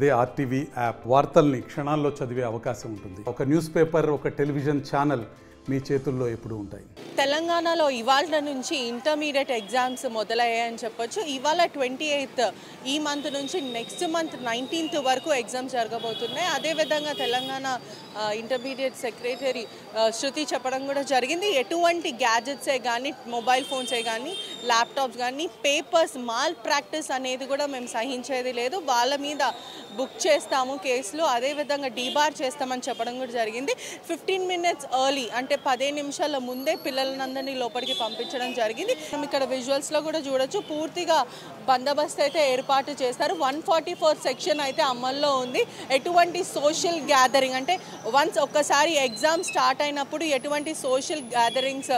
అదే RTV app వార్తల్ని క్షణాల్లో చదివే అవకాశం ఉంటుంది. ఒక న్యూస్ పేపర్, ఒక టెలివిజన్ ఛానల్ మీ చేతుల్లో ఎప్పుడూ ఉంటాయి. తెలంగాణలో ఇవాళ నుంచి ఇంటర్మీడియట్ ఎగ్జామ్స్ మొదలయ్యాయని చెప్పొచ్చు. ఇవాళ 28th ఈ మంత్ నుంచి నెక్స్ట్ మంత్ 19th వరకు ఎగ్జామ్స్ జరగబోతున్నాయి. అదేవిధంగా తెలంగాణ ఇంటర్మీడియట్ సెక్రటరీ శృతి చెప్పడం కూడా జరిగింది. ఎటువంటి గ్యాజెట్సే కానీ, మొబైల్ ఫోన్సే కానీ, ల్యాప్టాప్స్ కానీ, పేపర్స్ మాల్ ప్రాక్టీస్ అనేది కూడా మేము సహించేది లేదు. వాళ్ళ మీద బుక్ చేస్తాము కేసులు, అదేవిధంగా డీబార్ చేస్తామని చెప్పడం కూడా జరిగింది. 15 minutes ఎర్లీ అంటే 15 నిమిషాల ముందే పిల్లలందరినీ లోపలికి పంపించడం జరిగింది. మనం ఇక్కడ విజువల్స్లో కూడా చూడొచ్చు. పూర్తిగా బందోబస్తు అయితే ఏర్పాటు చేస్తారు. 144 సెక్షన్ అయితే అమల్లో ఉంది. ఎటువంటి సోషల్ గ్యాదరింగ్ అంటే వన్స్ ఒక్కసారి ఎగ్జామ్ స్టార్ట్ అయినప్పుడు ఎటువంటి సోషల్ గ్యాదరింగ్స్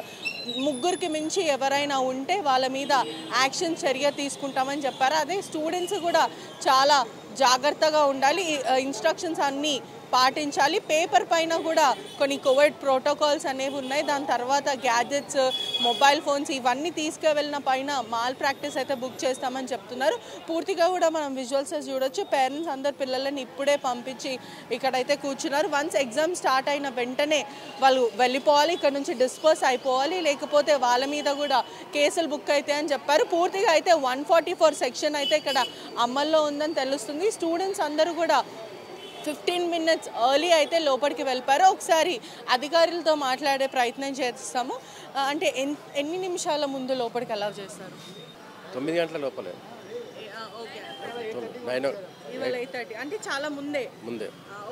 ముగ్గురికి మించి ఎవరైనా ఉంటే వాళ్ళ మీద యాక్షన్ చర్య తీసుకుంటామని చెప్పారు. అదే స్టూడెంట్స్ కూడా చాలా జాగ్రత్తగా ఉండాలి, ఇన్స్ట్రక్షన్స్ అన్నీ పాటించాలి. పేపర్ పైన కూడా కొన్ని కోవిడ్ ప్రోటోకాల్స్ అనేవి ఉన్నాయి. దాని తర్వాత గ్యాజెట్స్, మొబైల్ ఫోన్స్ ఇవన్నీ తీసుకువెళ్ళిన పైన మాల్ ప్రాక్టీస్ అయితే బుక్ చేస్తామని చెప్తున్నారు. పూర్తిగా కూడా మనం విజువల్స్ చూడొచ్చు. పేరెంట్స్ అందరు పిల్లలని ఇప్పుడే పంపించి ఇక్కడైతే కూర్చున్నారు. వన్స్ ఎగ్జామ్ స్టార్ట్ అయిన వెంటనే వాళ్ళు వెళ్ళిపోవాలి, ఇక్కడ నుంచి డిస్పర్స్ అయిపోవాలి, లేకపోతే వాళ్ళ మీద కూడా కేసులు బుక్ అయితే అని చెప్పారు. పూర్తిగా అయితే 144 సెక్షన్ అయితే ఇక్కడ అమల్లో ఉందని తెలుస్తుంది. స్టూడెంట్స్ అందరూ కూడా 15 minutes ఎర్లీ అయితే లోపలికి వెళ్ళిపోయారు. ఒకసారి అధికారులతో మాట్లాడే ప్రయత్నం చేస్తాము. అంటే ఎన్ని నిమిషాల ముందు లోపలికి అలౌ చేస్తారు? 9 గంటల లోపలే. ఓకే, 8:30 అంటే చాలా ముందే.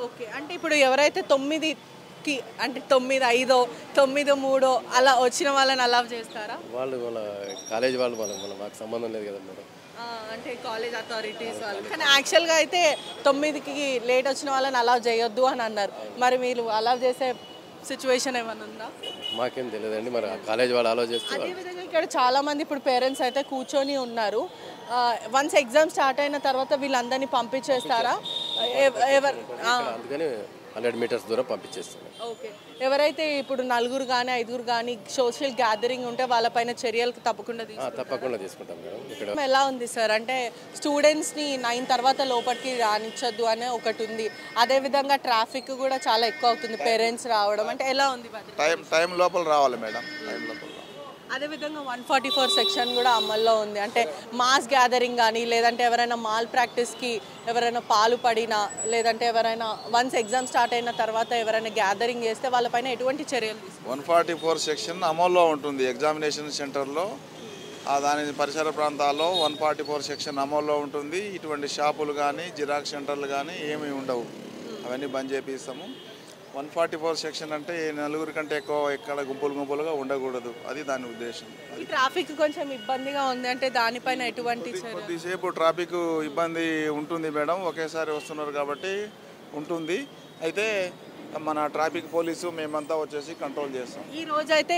ఓకే, అంటే ఇప్పుడు ఎవరైతే 9కి అంటే 9:05, 9:03 అలా వచ్చిన వాళ్ళని అలౌ చేస్తారా? వాళ్ళ కాలేజ్ వాళ్ళు మాకు సంబంధం లేదు కదా మేడం. అంటే కాలేజ్ అథారిటీస్ వాళ్ళు. కానీ యాక్చువల్గా అయితే 9కి లేట్ వచ్చిన వాళ్ళని అలౌ చేయొద్దు అని అన్నారు. మరి మీరు అలౌ చేసే సిచ్యువేషన్ ఏమైనా ఉందా? మాకేం తెలియదండి, మరి కాలేజ్ వాళ్ళు అలౌ చేస్తే. అదేవిధంగా ఇక్కడ చాలా మంది ఇప్పుడు పేరెంట్స్ అయితే కూర్చొని ఉన్నారు. వన్స్ ఎగ్జామ్ స్టార్ట్ అయిన తర్వాత వీళ్ళందరినీ పంపించేస్తారా? అందుకని 100 meters దూరం పంపించేస్తాను. ఓకే, ఎవరైతే ఇప్పుడు 4 కానీ 5 కానీ సోషల్ గ్యాదరింగ్ ఉంటే వాళ్ళపైన చర్యలు తప్పకుండా తీసుకుంటాం మేడం. ఇక్కడ ఎలా ఉంది సార్? అంటే స్టూడెంట్స్ని 9 తర్వాత లోపలికి రానిచ్చొద్దు అనే ఒకటి ఉంది. అదేవిధంగా ట్రాఫిక్ కూడా చాలా ఎక్కువ అవుతుంది, పేరెంట్స్ రావడం. అంటే ఎలా ఉంది? టైం లోపల రావాలి మేడం, టైం లోపల. అదేవిధంగా 144 సెక్షన్ కూడా అమల్లో ఉంది. అంటే మాస్ గ్యాదరింగ్ కానీ, లేదంటే ఎవరైనా మాల్ ప్రాక్టీస్కి ఎవరైనా పాలు పడినా, లేదంటే ఎవరైనా వన్స్ ఎగ్జామ్ స్టార్ట్ అయిన తర్వాత ఎవరైనా గ్యాదరింగ్ చేస్తే వాళ్ళపైన ఎటువంటి చర్యలు తీసుకుంటారు? 144 సెక్షన్ అమల్లో ఉంటుంది ఎగ్జామినేషన్ సెంటర్లో. దాని పరిసర ప్రాంతాల్లో 144 సెక్షన్ అమల్లో ఉంటుంది. ఇటువంటి షాపులు కానీ, జిరాక్స్ సెంటర్లు కానీ ఏమీ ఉండవు, అవన్నీ బంద్ చేపిస్తాము. 144 సెక్షన్ అంటే 4 కంటే ఎక్కువ ఎక్కడ గుంపులుగా ఉండకూడదు, అది దాని ఉద్దేశం. ట్రాఫిక్ కొంచెం ఇబ్బందిగా ఉంది, అంటే దానిపైన ఎటువంటి కొద్దిసేపు ట్రాఫిక్ ఇబ్బంది ఉంటుంది మేడం, ఒకేసారి వస్తున్నారు కాబట్టి ఉంటుంది. అయితే మన ట్రాఫిక్ పోలీసు మేమంతా వచ్చేసి కంట్రోల్ చేస్తాం. ఈ రోజు అయితే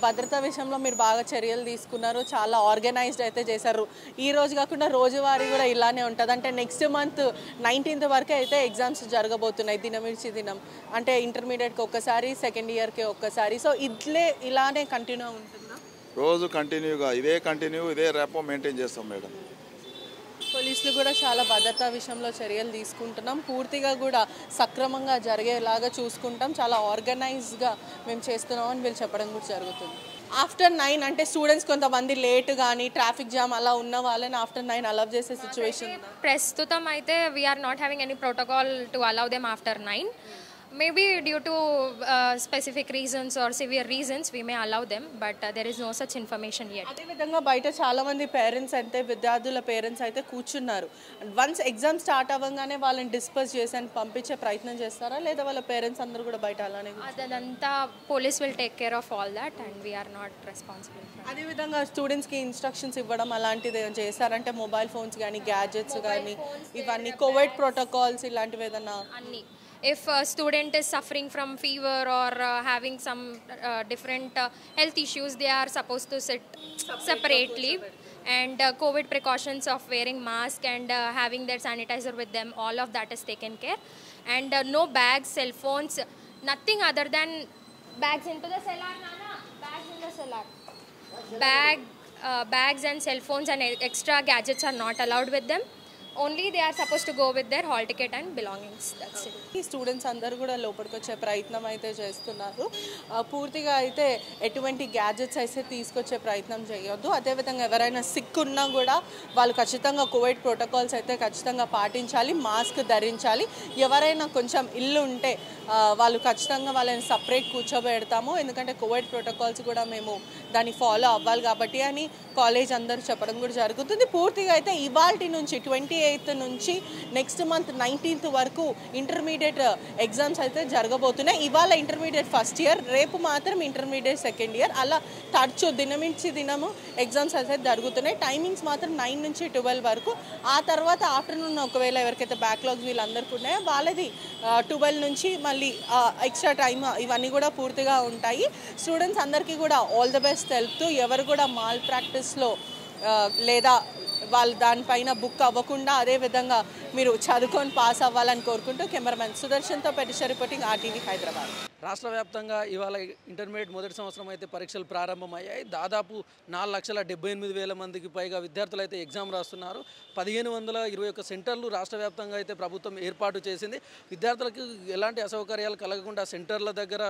భద్రతా విషయంలో మీరు బాగా చర్యలు తీసుకున్నారు, చాలా ఆర్గనైజ్డ్ అయితే చేశారు. ఈ రోజు కాకుండా రోజువారీ కూడా ఇలానే ఉంటుంది. అంటే నెక్స్ట్ మంత్ 19th వరకు అయితే ఎగ్జామ్స్ జరగబోతున్నాయి, దినమిడిచి దినం. అంటే ఇంటర్మీడియట్కి ఒక్కసారి, సెకండ్ ఇయర్కి ఒక్కసారి. సో ఇలానే కంటిన్యూ ఉంటుందా? రోజు కంటిన్యూగా ఇదే ర్యాపో మెయింటైన్ చేస్తాం మేడం. పోలీసులు కూడా చాలా భద్రతా విషయంలో చర్యలు తీసుకుంటున్నాం. పూర్తిగా కూడా సక్రమంగా జరిగేలాగా చూసుకుంటాం. చాలా ఆర్గనైజ్డ్గా మేము చేస్తున్నామని వీళ్ళు చెప్పడం కూడా జరుగుతుంది. ఆఫ్టర్ 9 అంటే స్టూడెంట్స్ కొంతమంది లేట్ కానీ ట్రాఫిక్ జామ్ అలా ఉన్న వాళ్ళని ఆఫ్టర్ 9 అలౌ చేసే సిచ్యువేషన్ ప్రస్తుతం అయితే we are not having any protocol to allow them after 9. Maybe due to specific reasons or severe reasons we may allow them, but there is no such information yet. అదేవిధంగా బయట చాలా మంది parents అయితే, విద్యార్థుల parents అయితే కూర్చున్నారు. వన్స్ ఎగ్జామ్ స్టార్ట్ అవ్వగానే వాళ్ళని డిస్పర్స్ చేసి పంపించే ప్రయత్నం చేస్తారా, లేదా వాళ్ళ పేరెంట్స్ అందరూ కూడా బయట అలానే? అదంతా police will take care of all that and we are not responsible. అదేవిధంగా స్టూడెంట్స్కి ఇన్స్ట్రక్షన్స్ ఇవ్వడం అలాంటిది చేస్తారంటే మొబైల్ ఫోన్స్ కానీ, గ్యాజెట్స్ కానీ, ఇవన్నీ కోవిడ్ ప్రోటోకాల్స్ ఇలాంటివి ఏదన్నా అన్నీ. If a student is suffering from fever or having some different health issues, they are supposed to sit separately. And COVID precautions of wearing mask and having their sanitizer with them, all of that is taken care. And no bags, cell phones, nothing other than bags into the cellar, Nana. Bags in the cellar. Bags and cell phones and extra gadgets are not allowed with them. only they are supposed to go with their hall ticket and belongings. That's it. ఈ students అందరూ కూడా లోపలికి వచ్చే ప్రయత్నం అయితే చేస్తున్నారు. పూర్తిగా అయితే ఎటువంటి గ్యాడ్జెట్స్ అయితే తీసుకొచ్చే ప్రయత్నం చేయొద్దు. అదేవిధంగా ఎవరైనా సిక్ ఉన్నా కూడా వాళ్ళు ఖచ్చితంగా కోవిడ్ ప్రోటోకాల్స్ అయితే ఖచ్చితంగా పాటించాలి, మాస్క్ ధరించాలి. ఎవరైనా కొంచెం ఇల్లు ఉంటే వాళ్ళు ఖచ్చితంగా వాళ్ళని సపరేట్ కూర్చోబెడతాము, ఎందుకంటే కోవిడ్ ప్రోటోకాల్స్ కూడా మేము దాన్ని ఫాలో అవ్వాలి కాబట్టి అని కాలేజ్ అందరూ చెప్పడం కూడా జరుగుతుంది. పూర్తిగా అయితే ఇవాల్టి నుంచి 28th నుంచి నెక్స్ట్ మంత్ 19th వరకు ఇంటర్మీడియట్ ఎగ్జామ్స్ అయితే జరగబోతున్నాయి. ఇవాళ ఇంటర్మీడియట్ ఫస్ట్ ఇయర్, రేపు మాత్రం ఇంటర్మీడియట్ సెకండ్ ఇయర్, అలా తరచు దినమించి దినము ఎగ్జామ్స్ అయితే జరుగుతున్నాయి. టైమింగ్స్ మాత్రం 9 నుంచి 12 వరకు. ఆ తర్వాత ఆఫ్టర్నూన్ ఒకవేళ ఎవరికైతే బ్యాక్లాగ్స్ వీళ్ళందరికీ ఉన్నాయో వాళ్ళది 12 నుంచి మళ్ళీ ఎక్స్ట్రా టైమ్ ఇవన్నీ కూడా పూర్తిగా ఉంటాయి. స్టూడెంట్స్ అందరికీ కూడా ఆల్ ద బెస్ట్ తెలుపుతూ ఎవరు కూడా మాల్ ప్రాక్టీస్లో లేదా వాళ్ళు దానిపైన బుక్ అవ్వకుండా అదేవిధంగా మీరు చదువుకొని పాస్ అవ్వాలని కోరుకుంటూ కెమెరామెన్ సుదర్శన్తో పెటిష రిపోర్టింగ్ RTV హైదరాబాద్. రాష్ట్ర వ్యాప్తంగా ఇవాళ ఇంటర్మీడియట్ మొదటి సంవత్సరం అయితే పరీక్షలు ప్రారంభమయ్యాయి. దాదాపు 4,78,000 మందికి పైగా విద్యార్థులు అయితే ఎగ్జామ్ రాస్తున్నారు. 1,521 సెంటర్లు రాష్ట్ర వ్యాప్తంగా అయితే ప్రభుత్వం ఏర్పాటు చేసింది. విద్యార్థులకు ఎలాంటి అసౌకర్యాలు కలగకుండా సెంటర్ల దగ్గర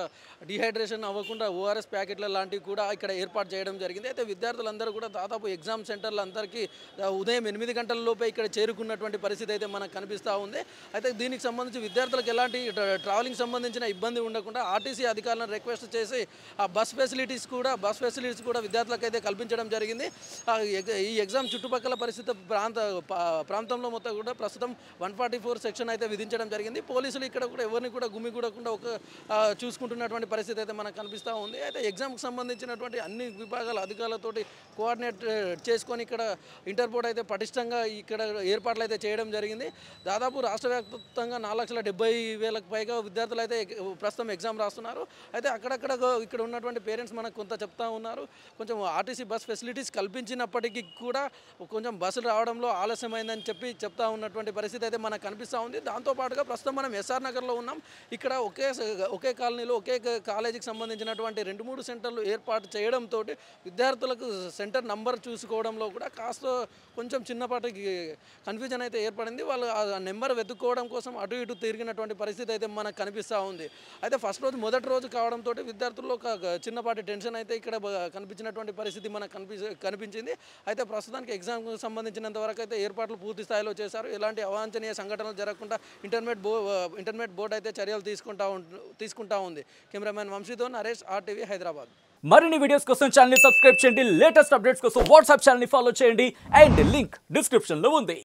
డిహైడ్రేషన్ అవ్వకుండా ORS ప్యాకెట్ల లాంటివి కూడా ఇక్కడ ఏర్పాటు చేయడం జరిగింది. అయితే విద్యార్థులందరూ కూడా దాదాపు ఎగ్జామ్ సెంటర్లు అందరికీ ఉదయం 8 గంటల లోపే ఇక్కడ చేరుకున్నటువంటి పరిస్థితి అయితే మనకు కనిపిస్తూ ఉంది. అయితే దీనికి సంబంధించి విద్యార్థులకు ఎలాంటి ట్రావెలింగ్ సంబంధించిన ఇబ్బంది ఉండకుండా ఆర్టీసీ అధికారులను రిక్వెస్ట్ చేసి ఆ బస్ ఫెసిలిటీస్ కూడా విద్యార్థులకు అయితే కల్పించడం జరిగింది. ఈ ఎగ్జామ్ చుట్టుపక్కల పరిస్థితి ప్రాంతంలో మొత్తం కూడా ప్రస్తుతం 144 సెక్షన్ అయితే విధించడం జరిగింది. పోలీసులు ఇక్కడ కూడా ఎవరిని కూడా గుమిగూడకుండా చూసుకుంటున్నటువంటి పరిస్థితి అయితే మనకు కనిపిస్తూ ఉంది. అయితే ఎగ్జామ్కి సంబంధించినటువంటి అన్ని విభాగాల అధికారులతోటి కోఆర్డినేట్ చేసుకొని ఇక్కడ ఇంటర్ బోర్డ్ అయితే పటిష్టంగా ఇక్కడ ఏర్పాట్లు అయితే చేయడం జరిగింది. దాదాపు రాష్ట్ర వ్యాప్తంగా 4,70,000 పైగా విద్యార్థులు అయితే ప్రస్తుతం ఎగ్జామ్ రాస్తున్నారు. అయితే అక్కడక్కడ ఇక్కడ ఉన్నటువంటి పేరెంట్స్ మనకు కొంత చెప్తా ఉన్నారు, కొంచెం ఆర్టీసీ బస్ ఫెసిలిటీస్ కల్పించినప్పటికీ కూడా కొంచెం బస్సులు రావడంలో ఆలస్యమైందని చెప్తా ఉన్నటువంటి పరిస్థితి అయితే మనకు కనిపిస్తూ ఉంది. దాంతోపాటుగా ప్రస్తుతం మనం SR నగర్లో ఉన్నాం. ఇక్కడ ఒకే కాలనీలో ఒకే కాలేజీకి సంబంధించినటువంటి 2-3 సెంటర్లు ఏర్పాటు చేయడంతో విద్యార్థులకు సెంటర్ నంబర్ చూసుకోవడంలో కూడా కొంచెం చిన్నపాటి కన్ఫ్యూజన్ అయితే ఏర్పడింది. వాళ్ళు ఆ నెంబర్ వెతుక్కోవడం కోసం అటు ఇటు తిరిగినటువంటి పరిస్థితి అయితే మనకు కనిపిస్తూ ఉంది. అయితే మొదటి రోజు కావడంతో విద్యార్థుల్లో ఒక చిన్నపాటి టెన్షన్ అయితే ఇక్కడ కనిపించినటువంటి పరిస్థితి మనకు కనిపించింది. అయితే ప్రస్తుతానికి ఎగ్జామ్కి సంబంధించినంత వరకు అయితే ఏర్పాట్లు పూర్తి స్థాయిలో చేశారు. ఎలాంటి అవాంఛనీయ సంఘటనలు జరగకుండా ఇంటర్మీడియట్ బోర్డు అయితే చర్యలు తీసుకుంటా ఉంది. కెమెరామెన్ వంశీతో నరేష్, RTV హైదరాబాద్. మరిన్ని వీడియోస్ కోసం ఛానల్ ని సబ్స్క్రైబ్ చేయండి. లేటెస్ట్ అప్డేట్స్ కోసం వాట్సాప్ ఛానల్ ని ఫాలో చేయండి. అండ్ లింక్ డిస్క్రిప్షన్ లో ఉంది.